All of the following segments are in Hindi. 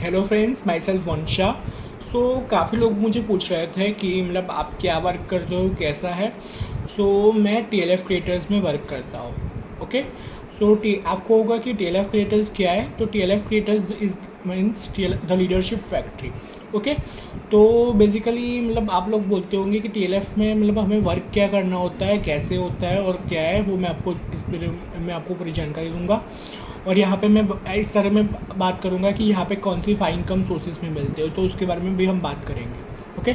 हेलो फ्रेंड्स, माई सेल्फ वंशा। काफ़ी लोग मुझे पूछ रहे थे कि मतलब आप क्या वर्क करते हो, कैसा है। मैं TLF क्रिएटर्स में वर्क करता हूँ। ओके। आपको होगा कि TLF क्रिएटर्स क्या है। तो TLF creators is means the leadership factory. Okay. तो बेसिकली मतलब आप लोग बोलते होंगे कि TLF में मतलब हमें वर्क क्या करना होता है, कैसे होता है और क्या है, वो मैं आपको इस बारे में आपको पूरी जानकारी दूंगा। और यहाँ पे मैं इस तरह में बात करूँगा कि यहाँ पे कौन सी फाइव इनकम सोर्सेज में मिलते हो, तो उसके बारे में भी हम बात करेंगे। ओके।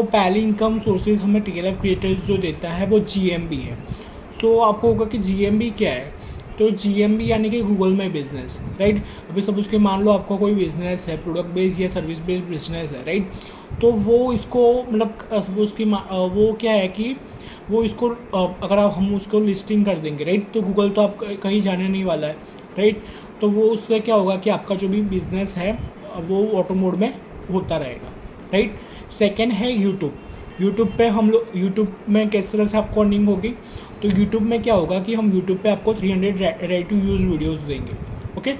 पहली इनकम सोर्सेज हमें TLF क्रिएटर्स जो देता है वो GMB है। आपको होगा कि GMB क्या है। तो GMB यानी कि गूगल माई बिजनेस, राइट। अभी सपोज के मान लो आपका कोई बिजनेस है, प्रोडक्ट बेस्ड या सर्विस बेस्ड बिजनेस है, राइट। तो वो इसको मतलब सपोज की वो क्या है कि वो इसको अगर हम उसको लिस्टिंग कर देंगे, राइट, तो गूगल तो आप कहीं जाने नहीं वाला है, राइट। तो वो उससे क्या होगा कि आपका जो भी बिजनेस है वो ऑटो मोड में होता रहेगा, राइट। सेकेंड है यूट्यूब। यूट्यूब में किस तरह से आपको अर्निंग होगी। तो यूट्यूब में क्या होगा कि हम यूट्यूब पे आपको 300 रेडी टू यूज़ वीडियोस देंगे। Okay.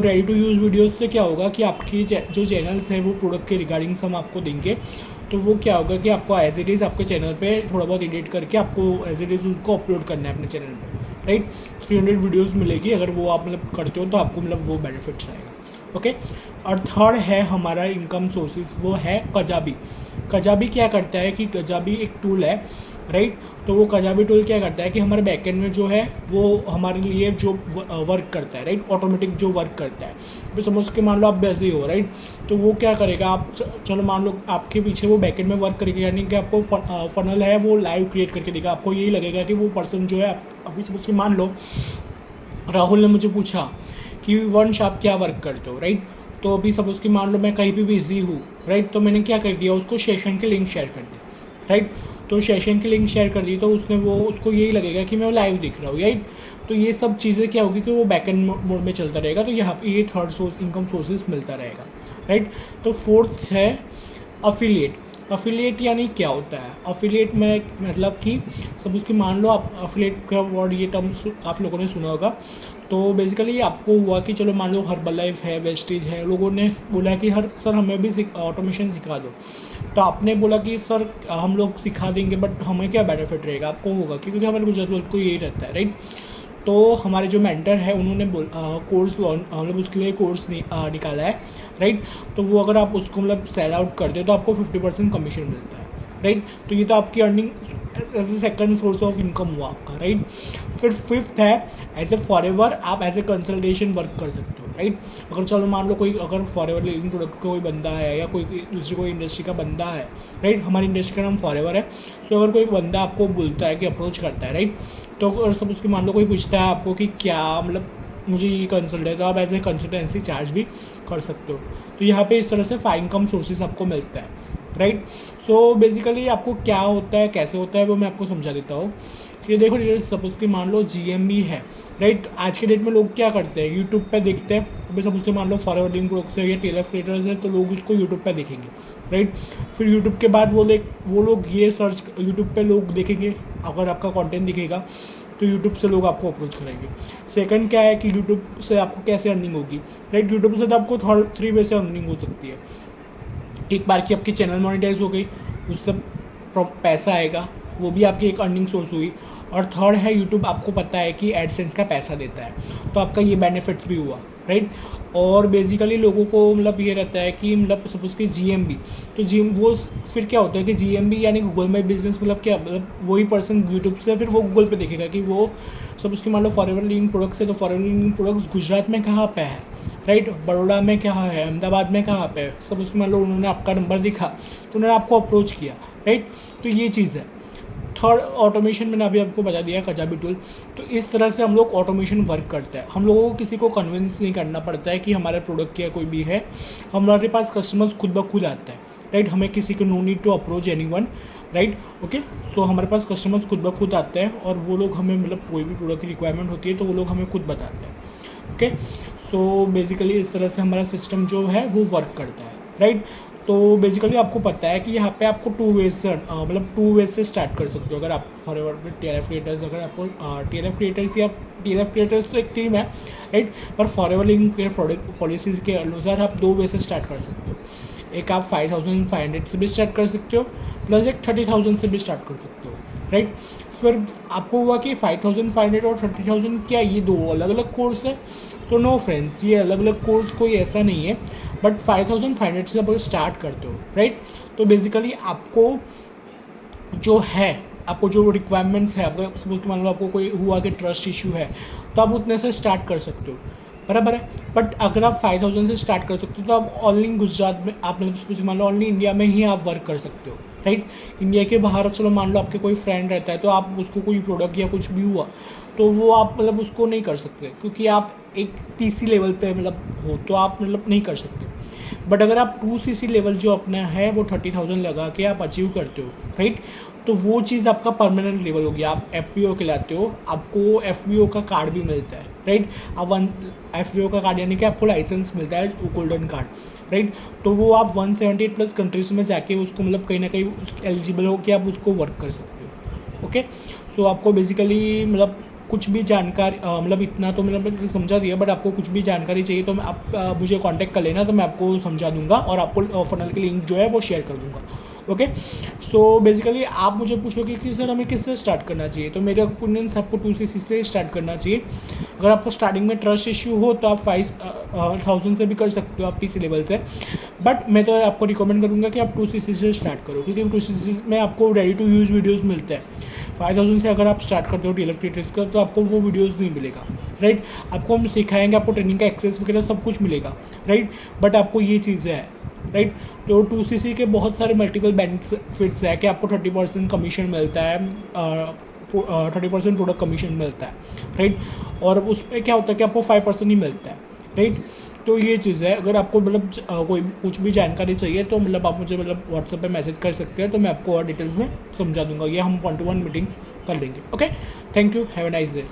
Ready to use videos से क्या होगा कि आपकी जो चैनल्स है वो प्रोडक्ट के रिगार्डिंग हम आपको देंगे। तो वो क्या होगा कि आपको एज इट इज़ आपके चैनल पे थोड़ा बहुत एडिट करके आपको एज इट इज़ उसको अपलोड करना है अपने चैनल पे, राइट। 300 वीडियोस मिलेगी अगर वो आप मतलब करते हो तो आपको मतलब वो बेनिफिट्स आएगा। ओके। और थर्ड है हमारा इनकम सोर्सेज, वो है कजाबी। कजाबी क्या करता है कि कजाबी एक टूल है, राइट। तो वो कजाबी टूल क्या करता है कि हमारे बैकएंड में जो है वो हमारे लिए जो वर्क करता है, राइट, ऑटोमेटिक जो वर्क करता है। तो समझ के मान लो आप बिजी हो, राइट। तो वो क्या करेगा, आप चलो मान लो आपके पीछे वो बैकएंड में वर्क करेगा, यानी कि आपको फनल है वो लाइव क्रिएट करके देगा। आपको यही लगेगा कि वो पर्सन जो है, अभी समझ के मान लो राहुल ने मुझे पूछा कि वंश आप क्या वर्क करते हो, राइट। तो अभी सपोज कि मान लो मैं कहीं भी बिजी हूँ, राइट। तो मैंने क्या कर दिया, उसको सेशन के लिंक शेयर कर दी, राइट। तो सेशन की लिंक शेयर कर दी तो उसको यही लगेगा कि मैं लाइव दिख रहा हूँ, राइट। तो ये सब चीज़ें क्या होगी कि वो बैकएंड मोड में चलता रहेगा। तो यहाँ पे ये थर्ड सोर्स इनकम सोर्सेज मिलता रहेगा, राइट। तो फोर्थ है अफिलिएट। अफिलिएट यानी क्या होता है। अफिलिएट में मतलब कि सब उसकी मान लो आप अफिलिएट का वर्ड, ये टर्म काफ़ी लोगों ने सुना होगा। तो बेसिकली आपको हुआ कि चलो मान लो हर्बल लाइफ है, वेस्टीज है, लोगों ने बोला कि सर हमें भी ऑटोमेशन सिखा दो। तो आपने बोला कि सर हम लोग सिखा देंगे, बट हमें क्या बेनिफिट रहेगा। आपको होगा क्योंकि हमारे गुजरात वर्ल्ड को यही रहता है, राइट। तो हमारे जो मेंटर है उन्होंने कोर्स मतलब उसके लिए कोर्स निकाला है, राइट। तो वो अगर आप उसको मतलब सेल आउट करते हो तो आपको 50% कमीशन मिलता है, राइट। तो ये तो आपकी earning as a second source of income हुआ आपका, राइट। फिर फिफ्थ है एज ए फॉरएवर, आप एज ए कंसल्टेशन वर्क कर सकते हो, राइट। अगर चलो मान लो कोई अगर फॉरएवर लिविंग प्रोडक्ट का कोई बंदा है या कोई दूसरी कोई इंडस्ट्री का बंदा है, राइट। हमारी इंडस्ट्री का नाम फॉरएवर है। अगर कोई बंदा आपको बोलता है कि अप्रोच करता है, राइट। तो अगर सब उसकी मान लो कोई पूछता है आपको कि क्या मतलब मुझे ये कंसल्ट है, तो आप एज ए कंसल्टेंसी चार्ज भी कर सकते हो। तो यहाँ पे इस तरह से फाइव इनकम सोर्सेज आपको मिलता है, राइट। बेसिकली आपको क्या होता है, कैसे होता है, वो मैं आपको समझा देता हूँ। ये देखो सपोज कि मान लो GMB है, राइट। आज के डेट में लोग क्या करते हैं, यूट्यूब पे देखते हैं। अभी सपोज के मान लो फॉरवर्ड लिंक प्रोडक्ट्स है या TLF क्रिएटर्स है, तो लोग उसको यूट्यूब पे देखेंगे, राइट। फिर यूट्यूब के बाद वो लोग ये सर्च यूट्यूब पे लोग देखेंगे, अगर आपका कंटेंट दिखेगा तो यूट्यूब से लोग आपको अप्रोच करेंगे। सेकंड क्या है कि यूट्यूब से आपको कैसे अर्निंग होगी, राइट। यूट्यूब से तो आपको थ्री वे से अर्निंग हो सकती है। एक बार की आपकी चैनल मोनेटाइज हो गई, उससे पैसा आएगा, वो भी आपकी एक अर्निंग सोर्स हुई। और थर्ड है यूट्यूब आपको पता है कि एडसेंस का पैसा देता है, तो आपका ये बेनिफिट्स भी हुआ, राइट। और बेसिकली लोगों को मतलब ये रहता है कि मतलब सपोज कि GMB, तो वो फिर क्या होता है कि GMB यानी गूगल माई बिजनेस, मतलब क्या, मतलब वही पर्सन यूट्यूब से फिर वो गूगल पे देखेगा कि वो सपोज कि मान लो फॉरएवर लिविंग प्रोडक्ट्स है, तो फॉरएवर लिविंग प्रोडक्ट्स गुजरात में कहाँ पे है, राइट। बड़ौदा में कहाँ है, अहमदाबाद में कहाँ पे है। सब उसको मान लो उन्होंने आपका नंबर दिखा तो उन्होंने आपको अप्रोच किया, राइट। तो ये चीज़ है। थर्ड ऑटोमेशन मैंने अभी आपको बता दिया, कजाबी टूल। तो इस तरह से हम लोग ऑटोमेशन वर्क करते हैं। हम लोगों को किसी को कन्विंस नहीं करना पड़ता है कि हमारे प्रोडक्ट क्या कोई भी है, हमारे पास कस्टमर्स खुद ब खुद आते हैं, राइट। हमें किसी को no need to approach anyone, right. Okay. हमारे पास कस्टमर्स खुद ब खुद आते हैं और वो लोग हमें मतलब कोई भी प्रोडक्ट की रिक्वायरमेंट होती है तो वो लोग हमें खुद बताते हैं। ओके। बेसिकली इस तरह से हमारा सिस्टम जो है वो वर्क करता है, राइट। तो बेसिकली आपको पता है कि यहाँ पे आपको टू वेज से स्टार्ट कर सकते हो। अगर आप फॉरएवर में TLF क्रिएटर्स, अगर आपको TLF क्रिएटर्स या TLF क्रिएटर्स तो एक टीम है, राइट, पर फॉरएवर लिंक के प्रोडक्ट पॉलिसीज़ के अनुसार आप 2 वे से स्टार्ट कर सकते हो। एक आप 5500 से भी स्टार्ट कर सकते हो, प्लस एक 30,000 से भी स्टार्ट कर सकते हो, राइट। फिर आपको हुआ कि 5500 और 30,000 क्या ये 2 अलग अलग कोर्स है? तो नो फ्रेंड्स, ये अलग अलग कोर्स कोई ऐसा नहीं है, बट 5500 से आप स्टार्ट करते हो, राइट। तो बेसिकली आपको जो रिक्वायरमेंट्स है, अगर सपोज मान लो आपको कोई हुआ कि ट्रस्ट इशू है, तो आप उतने से स्टार्ट कर सकते हो, बराबर है। बट अगर आप 5000 से स्टार्ट कर सकते हो तो आप ओनली गुजरात में, आप मतलब मान लो ओनली इंडिया में ही आप वर्क कर सकते हो, राइट। इंडिया के बाहर चलो मान लो आपके कोई फ्रेंड रहता है, तो आप उसको कोई प्रोडक्ट या कुछ भी हुआ तो वो आप मतलब उसको नहीं कर सकते, क्योंकि आप एक TC लेवल पे मतलब हो, तो आप मतलब नहीं कर सकते। बट अगर आप 2CC लेवल जो अपना है वो 30,000 लगा के आप अचीव करते हो, राइट, तो वो चीज़ आपका परमानेंट लेवल हो गया। आप FBO कहलाते हो, आपको FBO का कार्ड भी मिलता है, राइट। अब FBO का कार्ड यानी कि आपको लाइसेंस मिलता है, गोल्डन कार्ड, राइट। तो वो आप 178 प्लस कंट्रीज में जाके उसको मतलब कहीं ना कहीं एलिजिबल हो कि आप उसको वर्क कर सकते हो, ओके। सो आपको बेसिकली मतलब कुछ भी जानकारी मतलब इतना तो मतलब समझा दिया, बट आपको कुछ भी जानकारी चाहिए तो आप मुझे कांटेक्ट कर लेना, तो मैं आपको समझा दूंगा और आपको फनल की लिंक जो है वो शेयर कर दूंगा, ओके। सो बेसिकली आप मुझे पूछोगे कि सर हमें किससे स्टार्ट करना चाहिए, तो मेरे ओपिनियन से आपको 2CC से स्टार्ट करना चाहिए। अगर आपको स्टार्टिंग में ट्रस्ट इशू हो तो आप 5000 से भी कर सकते हो, आप TC लेवल से। बट मैं तो आपको रिकमेंड करूँगा कि आप 2CC से स्टार्ट करो, क्योंकि 2CC में आपको रेडी टू यूज़ वीडियोज़ मिलते हैं। 5000 से अगर आप स्टार्ट करते हो TLF क्रिएटर्स का, तो आपको वो वीडियोज़ नहीं मिलेगा, राइट। आपको हम सिखाएंगे, आपको ट्रेनिंग का एक्सेस वगैरह सब कुछ मिलेगा, राइट, बट आपको ये चीज़ें हैं, राइट। तो 2CC के बहुत सारे मल्टीपल बेनिफिट्स है कि आपको 30% कमीशन मिलता है, 30% प्रोडक्ट कमीशन मिलता है, राइट। और उस पर क्या होता है कि आपको 5% ही मिलता है, राइट। तो ये चीज़ है। अगर आपको मतलब कोई कुछ भी जानकारी चाहिए तो मतलब आप मुझे मतलब व्हाट्सएप पे मैसेज कर सकते हैं, तो मैं आपको और डिटेल्स में समझा दूंगा। ये हम 1-to-1 मीटिंग कर लेंगे, okay. Thank you, have a nice day.